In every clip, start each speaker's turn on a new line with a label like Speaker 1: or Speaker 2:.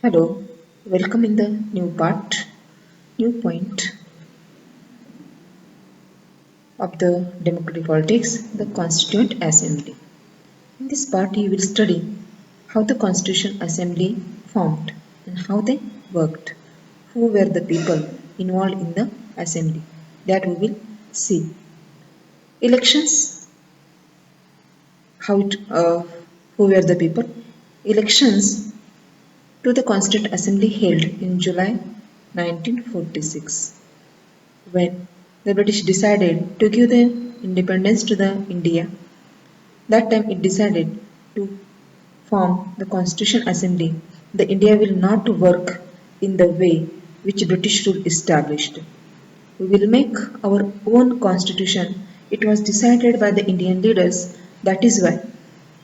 Speaker 1: Hello, welcome in the new point of the democratic politics, the Constituent Assembly. In this part, you will study how the Constitution Assembly formed and how they worked, who were the people involved in the assembly. That we will see. Elections, how it, who were the people? Elections to the Constituent Assembly held in July 1946. When the British decided to give the independence to the India, that time it decided to form the Constitution Assembly. The India will not work in the way which British rule established. We will make our own constitution. It was decided by the Indian leaders. That is why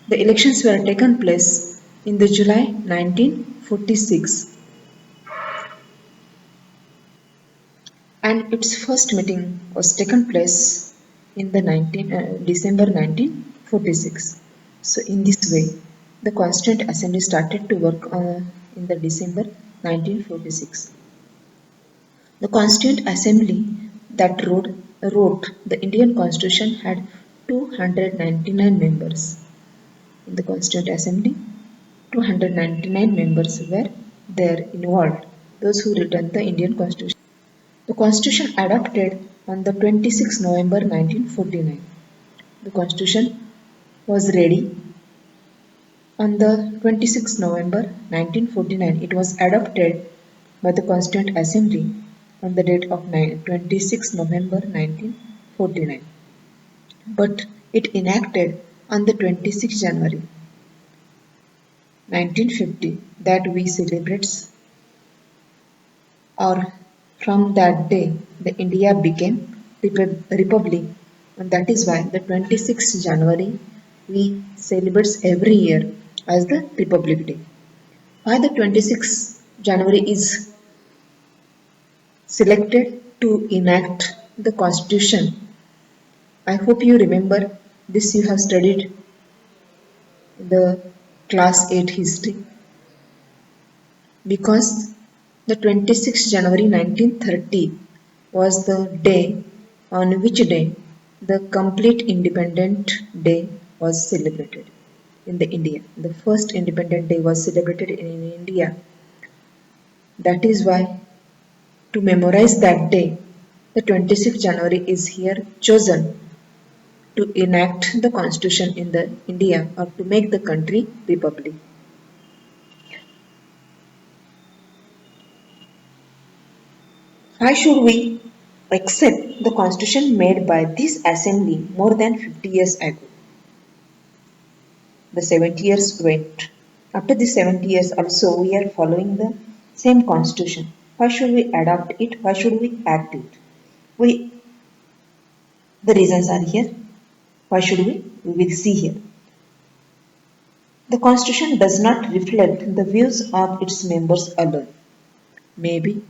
Speaker 1: the elections were taken place in the July 1946. And its first meeting was taken place in the December 1946. So in this way, the Constituent Assembly started to work in the December 1946. The Constituent Assembly that wrote the Indian Constitution had 299 members. In the Constituent Assembly, 299 members were there involved, those who written the Indian Constitution. The Constitution adopted on the 26th November 1949. The Constitution was ready on the 26th November 1949. It was adopted by the Constituent Assembly on the date of 26th November 1949. But it enacted on the 26th January 1950 that we celebrate, or from that day the India became republic, and that is why the 26th January we celebrate every year as the Republic Day. Why the 26th January is selected to enact the Constitution? I hope you remember this, you have studied the class 8 history, because the 26th January 1930 was the day on which day the complete independent day was celebrated in the India. The first independent day was celebrated in India. That is why, to memorize that day, the 26th January is here chosen to enact the constitution in the India, or to make the country republic. Why should we accept the constitution made by this assembly more than 50 years ago? The 70 years went. After the 70 years also we are following the same constitution. Why should we adopt it? Why should we act it? The reasons are here. Why should we? We will see here. The constitution does not reflect the views of its members alone. Maybe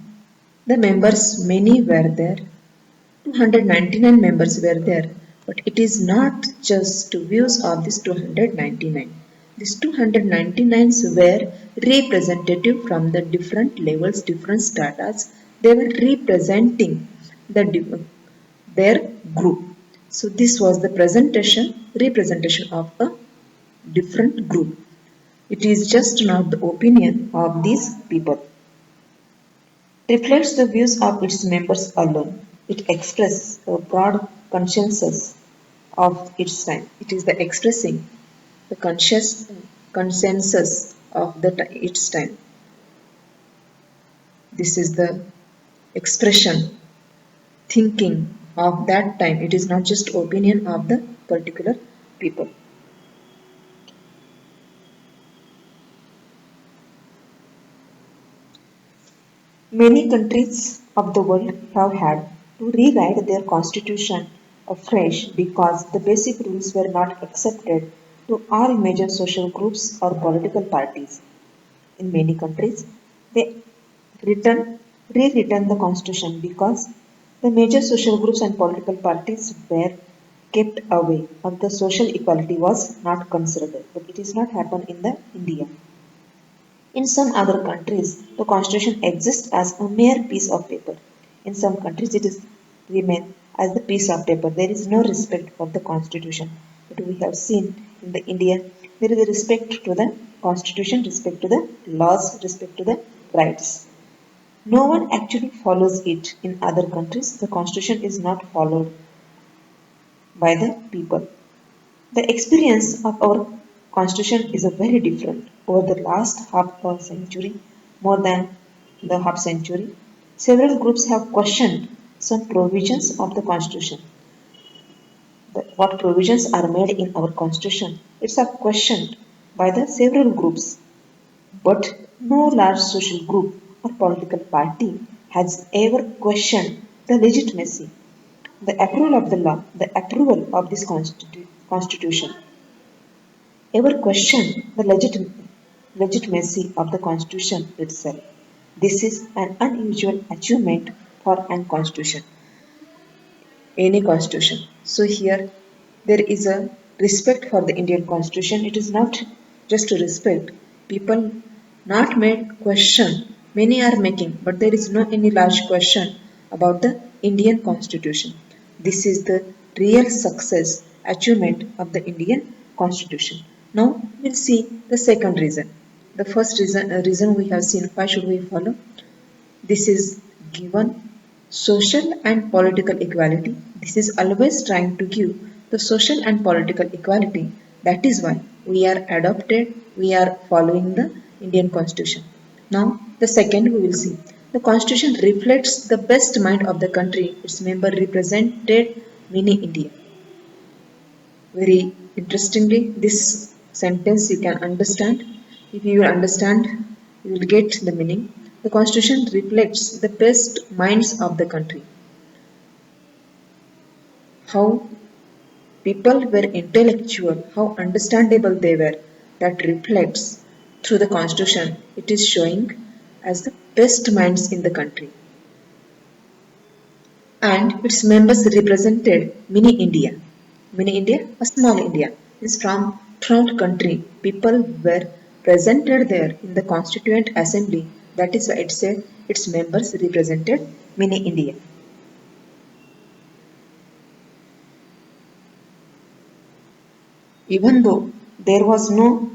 Speaker 1: the members, many were there, 299 members were there, but it is not just views of these 299. These 299 were representative from the different levels, different stratas. They were representing their group. So this was the representation of a different group. It is just not the opinion of these people. Reflects the views of its members alone. It expresses a broad consensus of its time. It is the expressing the consensus of its time. This is the expression, thinking of that time. It is not just opinion of the particular people. Many countries of the world have had to rewrite their constitution afresh because the basic rules were not accepted to all major social groups or political parties. In many countries, they rewritten the constitution because the major social groups and political parties were kept away, or the social equality was not considered. But it is not happen in the India. In some other countries, the constitution exists as a mere piece of paper. In some countries, it is remain as the piece of paper. There is no respect for the constitution. But we have seen in the India, there is a respect to the constitution, respect to the laws, respect to the rights. No one actually follows it. In other countries, the constitution is not followed by the people. The experience of our constitution is a very different. Over the last half a century, more than the half century, several groups have questioned some provisions of the constitution. What provisions are made in our constitution? It's are questioned by the several groups, but no large social group or political party has ever questioned the legitimacy, the approval of the law, the approval of this constitution. Ever question the legitimacy of the Constitution itself. This is an unusual achievement for an constitution, any constitution. So here there is a respect for the Indian constitution. It is not just a respect. People not made question. Many are making, but there is no any large question about the Indian constitution. This is the real success achievement of the Indian constitution. Now we'll see the second reason. The first reason we have seen, why should we follow? This is given social and political equality. This is always trying to give the social and political equality. That is why we are following the Indian Constitution. Now, the second we will see. The Constitution reflects the best mind of the country. Its member represented mini India. Very interestingly, this sentence you can understand. If you will understand, you will get the meaning. The constitution reflects the best minds of the country. How people were intellectual, how understandable they were, that reflects through the constitution. It is showing as the best minds in the country. And its members represented mini India. Mini India, a small India, is from throughout country. People were presented there in the Constituent Assembly. That is why it said its members represented mini India. Even though there was no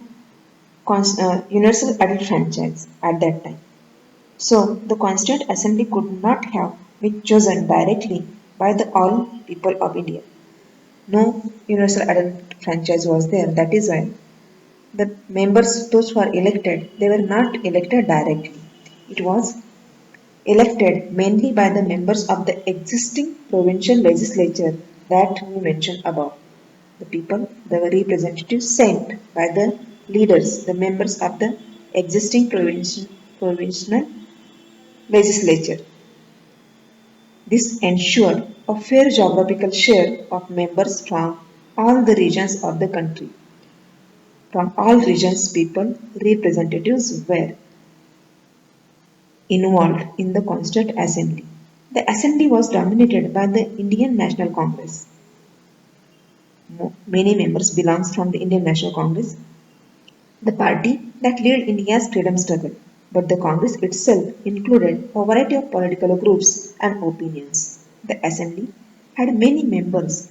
Speaker 1: universal adult franchise at that time. So the Constituent Assembly could not have been chosen directly by the all people of India. No universal adult franchise was there. That is why the members, those who are elected, they were not elected directly. It was elected mainly by the members of the existing provincial legislature that we mentioned above. The people, the representatives sent by the leaders, the members of the existing provincial legislature. This ensured a fair geographical share of members from all the regions of the country. From all regions, people, representatives were involved in the Constituent Assembly. The assembly was dominated by the Indian National Congress. Many members belongs from the Indian National Congress, the party that led India's freedom struggle. But the Congress itself included a variety of political groups and opinions. The assembly had many members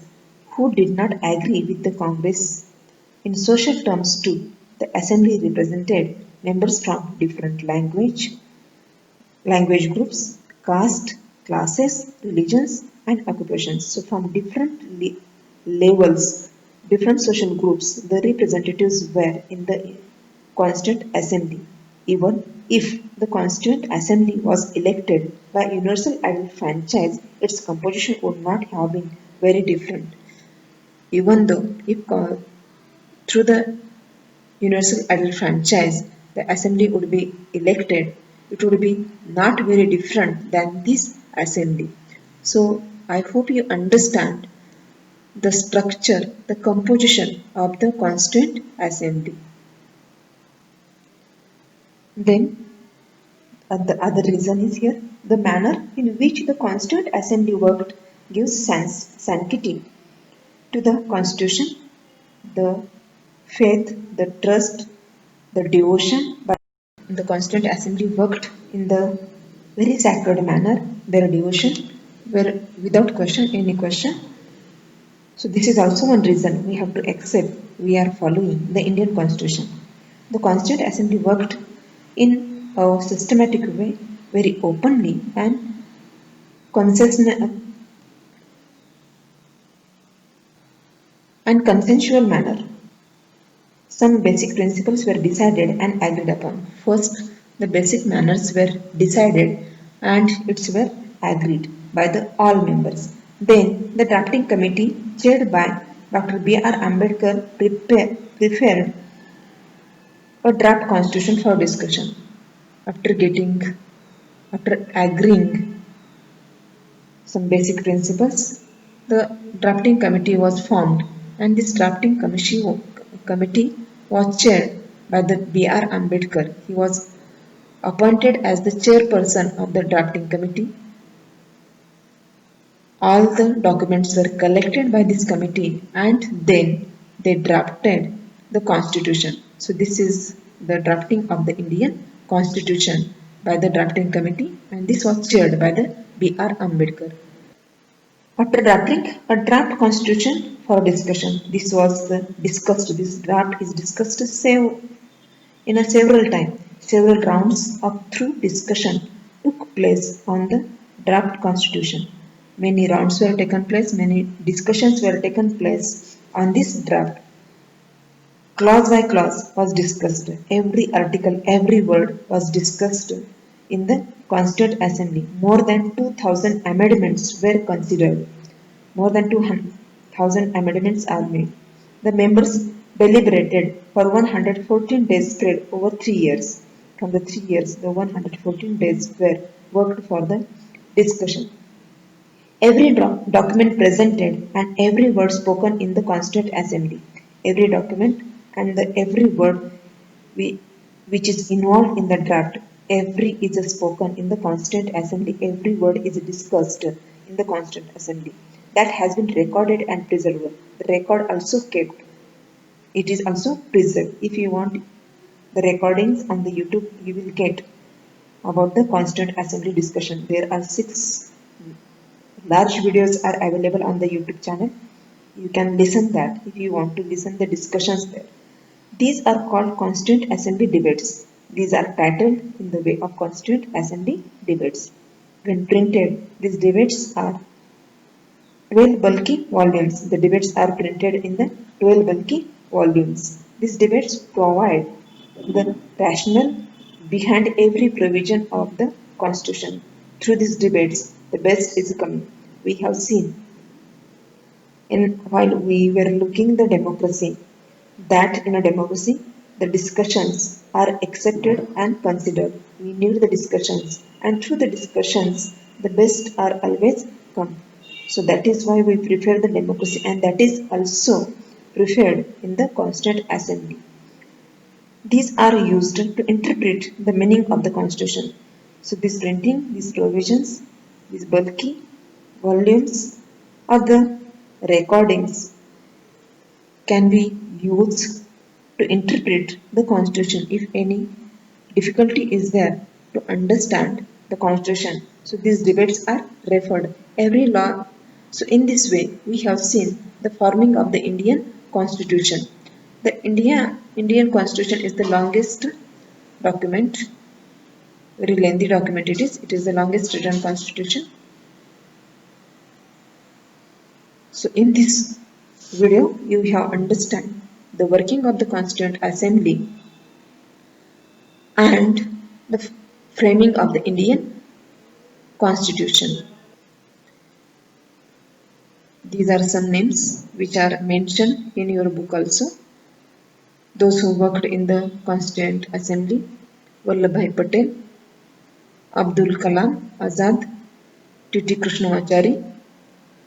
Speaker 1: who did not agree with the Congress. In social terms too, the assembly represented members from different language groups, caste, classes, religions, and occupations. So, from different levels, different social groups, the representatives were in the Constituent Assembly. Even if the Constituent Assembly was elected by universal adult franchise, its composition would not have been very different. Even though, if through the universal adult franchise, the assembly would be elected, it would be not very different than this assembly. So I hope you understand the structure, the composition of the Constituent Assembly. Then the other reason is here, the manner in which the Constituent Assembly worked gives sanctity to the Constitution, the faith, the trust, the devotion by the Constituent Assembly worked in the very sacred manner. Their devotion were without question, any question. So this is also one reason we have to accept we are following the Indian Constitution. The Constituent Assembly worked in a systematic way, very openly and consensual manner. Some basic principles were decided and agreed upon. First, the basic manners were decided and it were agreed by the all members. Then, the drafting committee chaired by Dr. B.R. Ambedkar prepared a draft constitution for discussion. After agreeing some basic principles, the drafting committee was formed, and this committee was chaired by the B.R. Ambedkar. He was appointed as the chairperson of the drafting committee. All the documents were collected by this committee and then they drafted the constitution. So this is the drafting of the Indian constitution by the drafting committee and this was chaired by the B.R. Ambedkar. After drafting a draft constitution for discussion, this was discussed. This draft is discussed in a several times. Several rounds of through discussion took place on the draft constitution. Many rounds were taken place. Many discussions were taken place on this draft. Clause by clause was discussed. Every article, every word was discussed in the Constituent Assembly. More than 2,000 amendments were considered. More than 2,000 amendments are made. The members deliberated for 114 days spread over 3 years. From the 3 years, the 114 days were worked for the discussion. Every document presented and every word spoken in the Constituent Assembly. Every document and every word which is involved in the draft. Every is spoken in the Constituent Assembly. Every word is discussed in the Constituent Assembly. That has been recorded and preserved. The record also kept. It is also preserved. If you want the recordings on the YouTube, you will get about the Constituent Assembly discussion. There are 6 large videos are available on the YouTube channel. You can listen that if you want to listen the discussions there. These are called Constituent Assembly debates. These are titled in the way of Constituent Assembly debates. When printed, these debates are 12 bulky volumes. The debates are printed in the 12 bulky volumes. These debates provide the rationale behind every provision of the Constitution. Through these debates, the best is coming. We have seen while we were looking the democracy, that in a democracy, the discussions are accepted and considered. We need the discussions, and through the discussions, the best are always come. So that is why we prefer the democracy, and that is also preferred in the Constituent Assembly. These are used to interpret the meaning of the Constitution. So this printing, these provisions, these bulky volumes of the recordings can be used to interpret the Constitution if any difficulty is there to understand the Constitution. So these debates are referred every law. So in this way we have seen the forming of the Indian Constitution. The Indian Constitution is the longest document, very lengthy document it is. It is the longest written constitution. So in this video you have understand the working of the Constituent Assembly and the framing of the Indian Constitution. These are some names which are mentioned in your book also. Those who worked in the Constituent Assembly: Vallabhbhai Patel, Abdul Kalam Azad, T.T. Krishnamachari,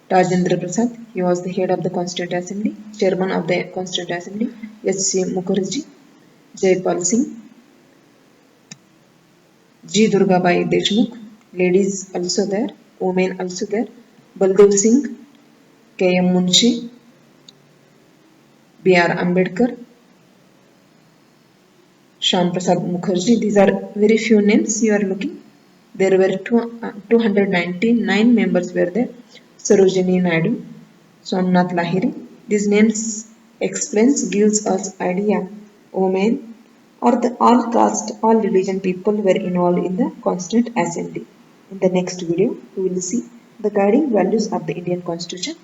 Speaker 1: Rajendra Prasad, he was the head of the Constituent Assembly. Chairman of the Constituent Assembly, S.C. Mukherjee, Jaypal Singh, G. Durgabai Deshmukh, ladies also there, women also there, Baldev Singh, K.M. Munshi, B.R. Ambedkar, Shyam Prasad Mukherjee. These are very few names you are looking. There were 299 members were there. Sarojini Naidu, Somnath Lahiri. These names explains gives us idea. Women or the all caste, all religion people were involved in the Constituent Assembly. In the next video, we will see the guiding values of the Indian Constitution